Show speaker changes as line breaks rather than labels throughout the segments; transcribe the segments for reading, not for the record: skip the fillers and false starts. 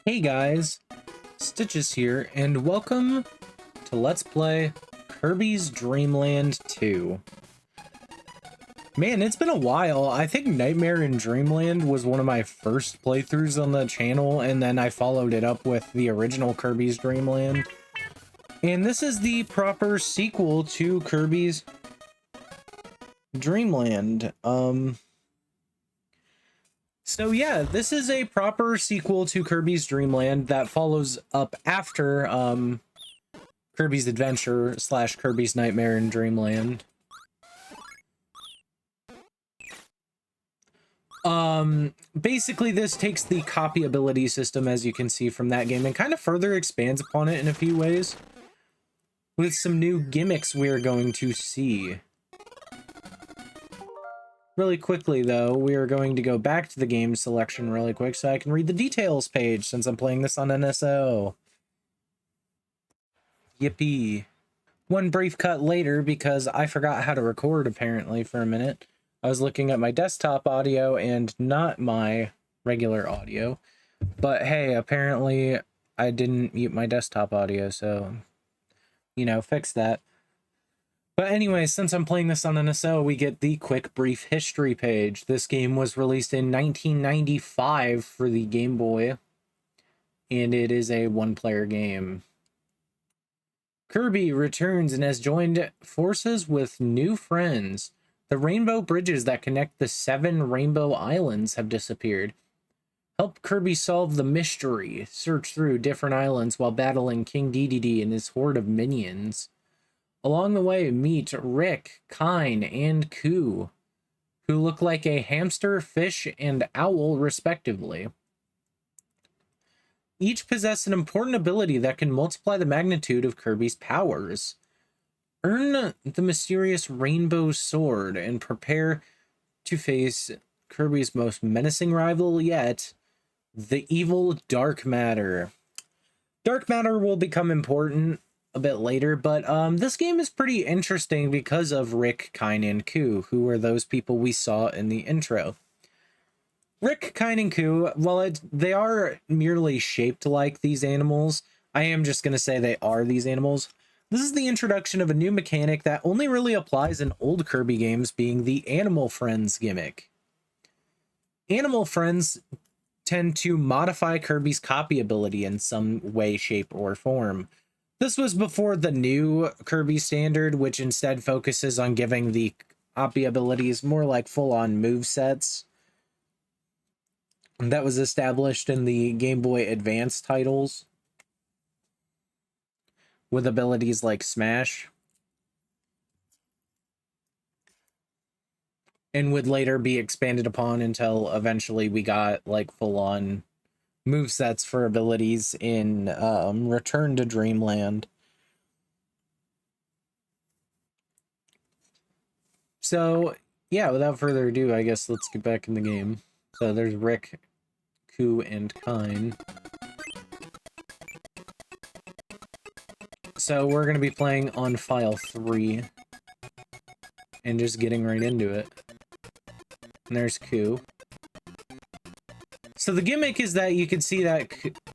Hey guys, Stitches here, and welcome to Let's Play Kirby's Dreamland 2. Man, it's been a while. I think Nightmare in Dreamland was one of my first playthroughs on the channel, and then I followed it up with the original Kirby's Dreamland. And this is the proper sequel to Kirby's Dreamland. So yeah, this is a proper sequel to Kirby's Dreamland that follows up after Kirby's Adventure / Kirby's Nightmare in Dreamland. Basically this takes the copyability system, as you can see from that game, and kind of further expands upon it in a few ways, with some new gimmicks we're going to see. Really quickly, though, we are going to go back to the game selection really quick so I can read the details page since I'm playing this on NSO. Yippee. One brief cut later, because I forgot how to record, apparently, for a minute. I was looking at my desktop audio and not my regular audio. But hey, apparently I didn't mute my desktop audio, so, you know, fix that. But anyway, since I'm playing this on NSO, we get the quick brief history page. This game was released in 1995 for the Game Boy, and it is a one-player game. Kirby returns and has joined forces with new friends. The rainbow bridges that connect the 7 Rainbow Islands have disappeared. Help Kirby solve the mystery. Search through different islands while battling King Dedede and his horde of minions. Along the way, meet Rick, Kine, and Coo, who look like a hamster, fish, and owl, respectively. Each possess an important ability that can multiply the magnitude of Kirby's powers. Earn the mysterious Rainbow Sword and prepare to face Kirby's most menacing rival yet, the evil Dark Matter. Dark Matter will become important a bit later, but this game is pretty interesting because of Rick, Kine, and Coo, who were those people we saw in the intro. Rick, Kine, and Coo, while they are merely shaped like these animals, I am just going to say they are these animals. This is the introduction of a new mechanic that only really applies in old Kirby games, being the Animal Friends gimmick. Animal Friends tend to modify Kirby's copy ability in some way, shape, or form. This was before the new Kirby standard, which instead focuses on giving the copy abilities more like full-on movesets. That was established in the Game Boy Advance titles, with abilities like Smash, and would later be expanded upon until eventually we got like full-on movesets for abilities in Return to Dreamland. So yeah, without further ado, I guess let's get back in the game. So there's Rick, Coo, and Kine. So we're going to be playing on file 3 and just getting right into it. And there's Coo. So the gimmick is that you can see that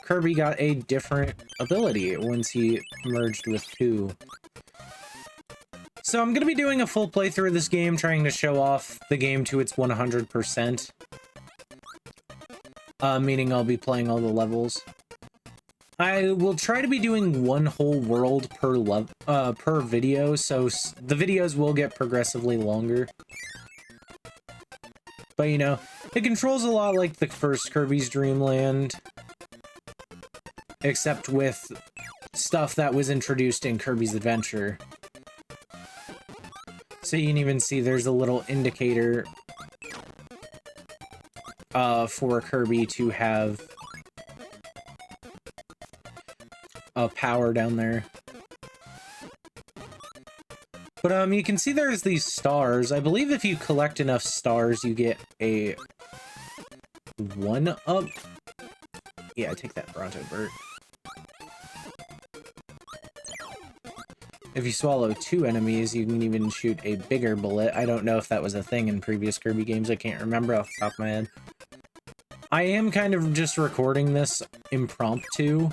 Kirby got a different ability once he merged with Coo. So I'm going to be doing a full playthrough of this game, trying to show off the game to its 100%. Meaning I'll be playing all the levels. I will try to be doing one whole world per video, so the videos will get progressively longer. But you know, it controls a lot like the first Kirby's Dreamland, except with stuff that was introduced in Kirby's Adventure. So you can even see there's a little indicator for Kirby to have a power down there. But you can see there's these stars. I believe if you collect enough stars, you get a 1-up. Yeah, take that, Bronto Burt. If you swallow 2 enemies, you can even shoot a bigger bullet. I don't know if that was a thing in previous Kirby games. I can't remember off the top of my head. I am kind of just recording this impromptu.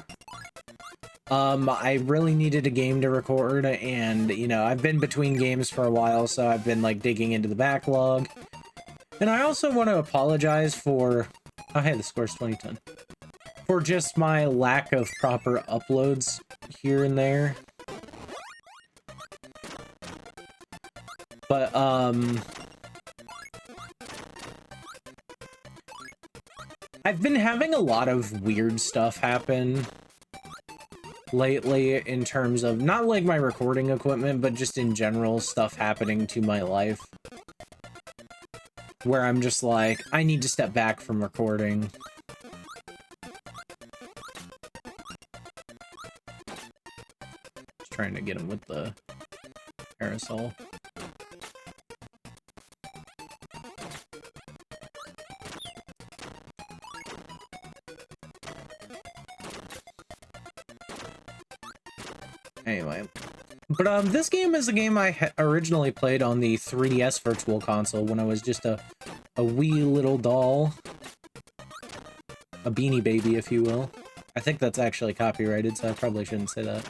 I really needed a game to record, and, you know, I've been between games for a while, so I've been, like, digging into the backlog. And I also want to apologize for... Oh, hey, the score's 2010. For just my lack of proper uploads here and there. But, I've been having a lot of weird stuff happen lately in terms of, not like my recording equipment, but just in general stuff happening to my life. Where I'm just like, I need to step back from recording. Just trying to get him with the parasol. Anyway, but this game is a game I originally played on the 3DS Virtual Console when I was just a wee little doll. A beanie baby, if you will. I think that's actually copyrighted, so I probably shouldn't say that.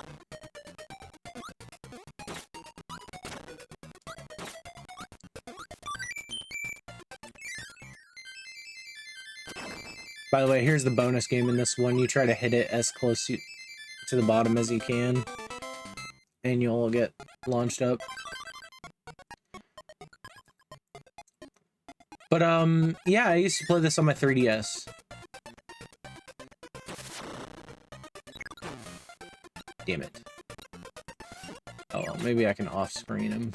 By the way, here's the bonus game in this one. You try to hit it as close to the bottom as you can, and you'll get launched up. But, yeah, I used to play this on my 3DS. Damn it. Oh, well, maybe I can off-screen him.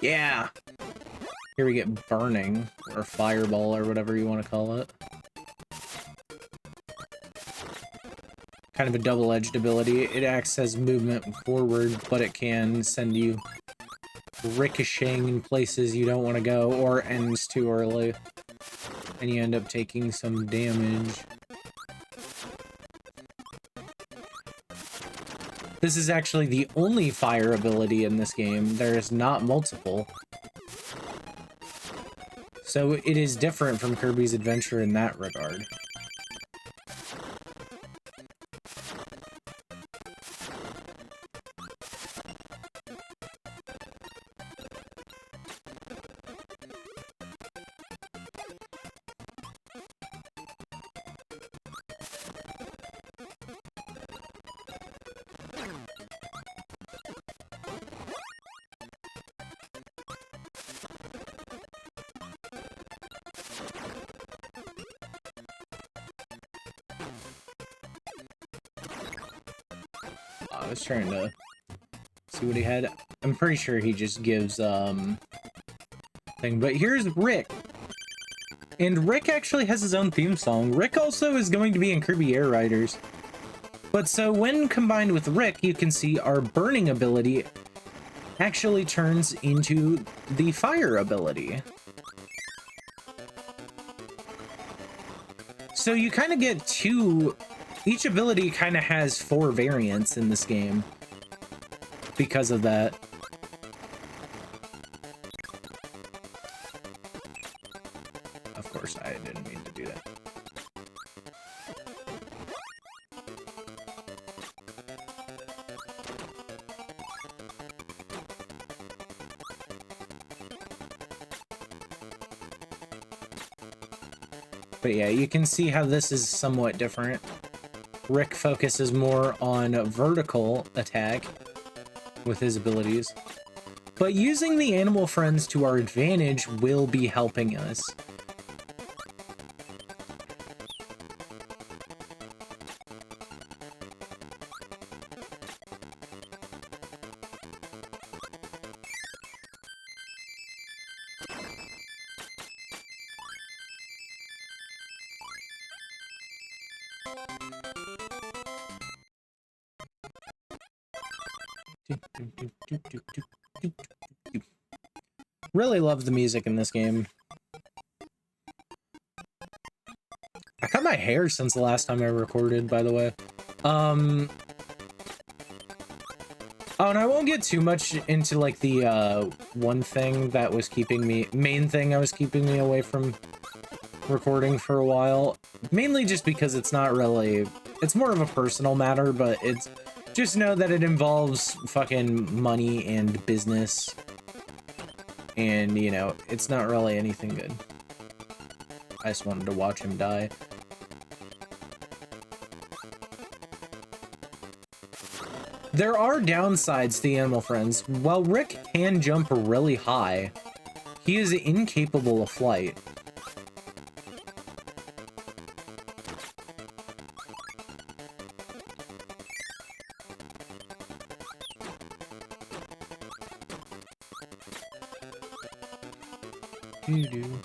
Yeah! Here we get burning, or fireball, or whatever you want to call it. Kind of a double-edged ability. It acts as movement forward, but it can send you ricocheting in places you don't want to go, or ends too early, and you end up taking some damage. This is actually the only fire ability in this game. There is not multiple. So it is different from Kirby's Adventure in that regard. I was trying to see what he had. I'm pretty sure he just gives, thing. But here's Rick. And Rick actually has his own theme song. Rick also is going to be in Kirby Air Riders. But so when combined with Rick, you can see our burning ability actually turns into the fire ability. So you kind of get two... Each ability kind of has 4 variants in this game because of that. Of course, I didn't mean to do that. But yeah, you can see how this is somewhat different. Rick focuses more on vertical attack with his abilities. But using the animal friends to our advantage will be helping us. Really love the music in this game. I cut my hair since the last time I recorded, by the way. Oh, and I won't get too much into, like, the, one thing that was keeping me... main thing that was keeping me away from recording for a while. Mainly just because it's not really... It's more of a personal matter, but it's... Just know that it involves fucking money and business. And, you know, it's not really anything good. I just wanted to watch him die. There are downsides to the animal friends. While Rick can jump really high, he is incapable of flight. Doo-doo.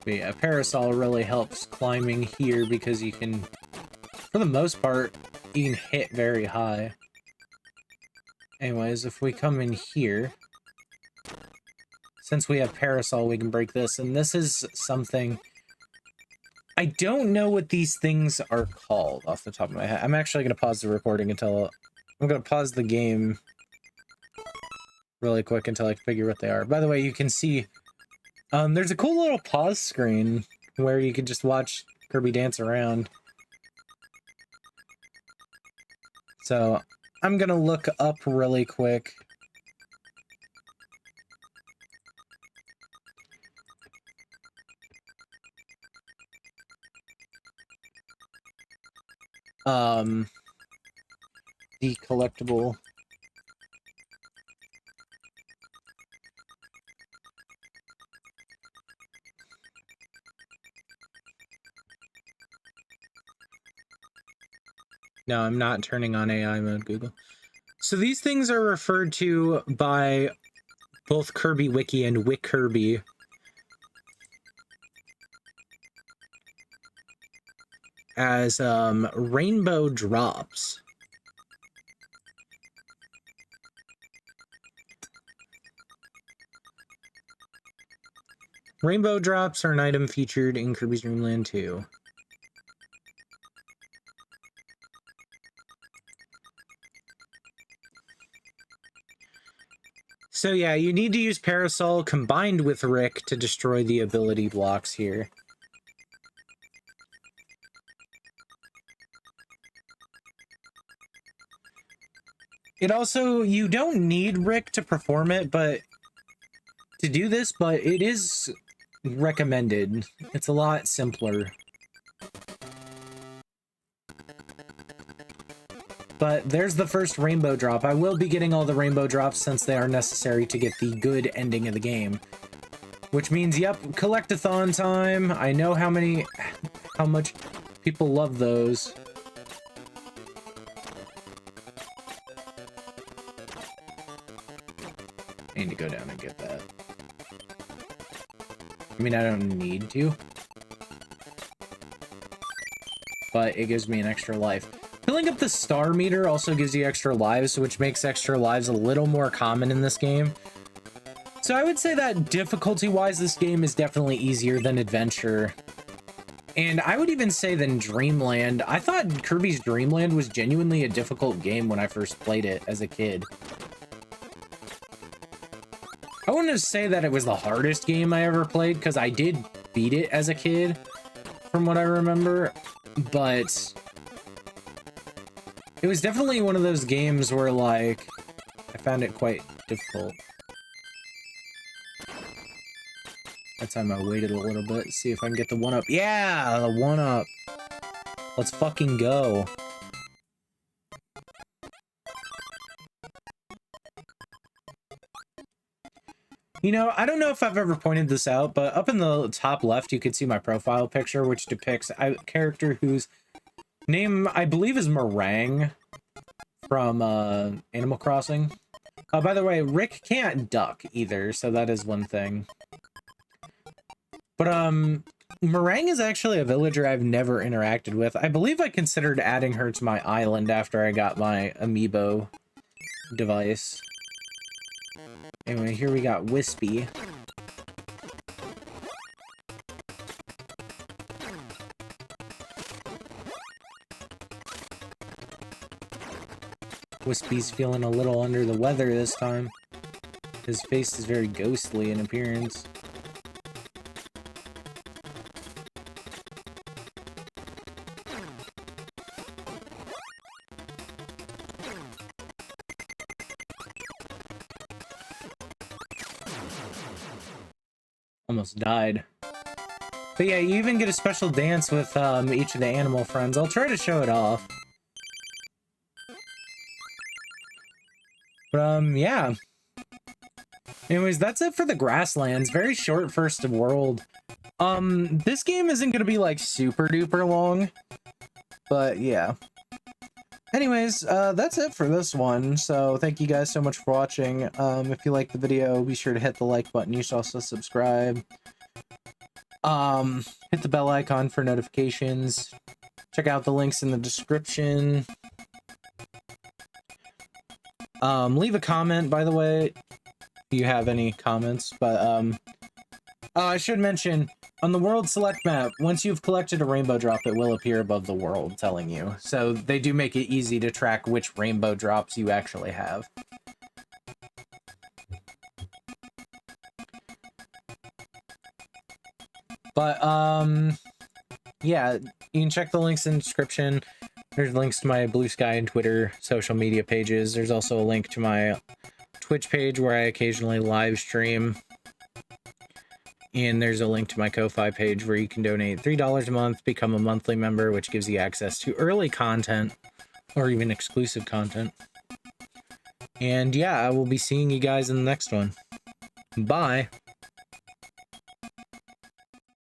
But yeah, parasol really helps climbing here because you can, for the most part, you can hit very high. Anyways, if we come in here, since we have parasol, we can break this, and this is something... I don't know what these things are called off the top of my head. I'm actually going to pause the recording until... I'm going to pause the game really quick until I can figure what they are. By the way, you can see... there's a cool little pause screen where you can just watch Kirby dance around. So, I'm gonna look up really quick. The collectible... No, I'm not turning on AI mode, Google. So these things are referred to by both Kirby Wiki and Wick Kirby as rainbow drops. Rainbow drops are an item featured in Kirby's Dreamland 2. So yeah, you need to use Parasol combined with Rick to destroy the ability blocks here. It also, you don't need Rick to perform it, but to do this, but it is recommended. It's a lot simpler. But there's the first rainbow drop. I will be getting all the rainbow drops since they are necessary to get the good ending of the game. Which means, yep, collect-a-thon time. I know how much people love those. I need to go down and get that. I mean, I don't need to. But it gives me an extra life. Filling up the star meter also gives you extra lives, which makes extra lives a little more common in this game. So I would say that difficulty-wise, this game is definitely easier than Adventure. And I would even say than Dreamland. I thought Kirby's Dreamland was genuinely a difficult game when I first played it as a kid. I wouldn't say that it was the hardest game I ever played, because I did beat it as a kid, from what I remember, but it was definitely one of those games where, like, I found it quite difficult. That time I waited a little bit, see if I can get the 1-up. Yeah, the 1-up. Let's fucking go. You know, I don't know if I've ever pointed this out, but up in the top left, you can see my profile picture, which depicts a character whose name, I believe, is Meringue from Animal Crossing. By the way, Rick can't duck either, so that is one thing. But, Meringue is actually a villager I've never interacted with. I believe I considered adding her to my island after I got my amiibo device. Anyway, here we got Wispy. Wispy's feeling a little under the weather this time. His face is very ghostly in appearance. Almost died. But yeah, you even get a special dance with each of the animal friends. I'll try to show it off. But yeah. Anyways, that's it for the grasslands. Very short first world. This game isn't gonna be like super duper long. But yeah. Anyways, that's it for this one. So thank you guys so much for watching. If you liked the video, be sure to hit the like button. You should also subscribe. Hit the bell icon for notifications. Check out the links in the description. Leave a comment, by the way, if you have any comments. But I should mention, on the world select map, once you've collected a rainbow drop, it will appear above the world telling you. So they do make it easy to track which rainbow drops you actually have. But yeah, you can check the links in the description. There's links to my Blue Sky and Twitter social media pages. There's also a link to my Twitch page where I occasionally live stream. And there's a link to my Ko-Fi page where you can donate $3 a month, become a monthly member, which gives you access to early content or even exclusive content. And yeah, I will be seeing you guys in the next one. Bye.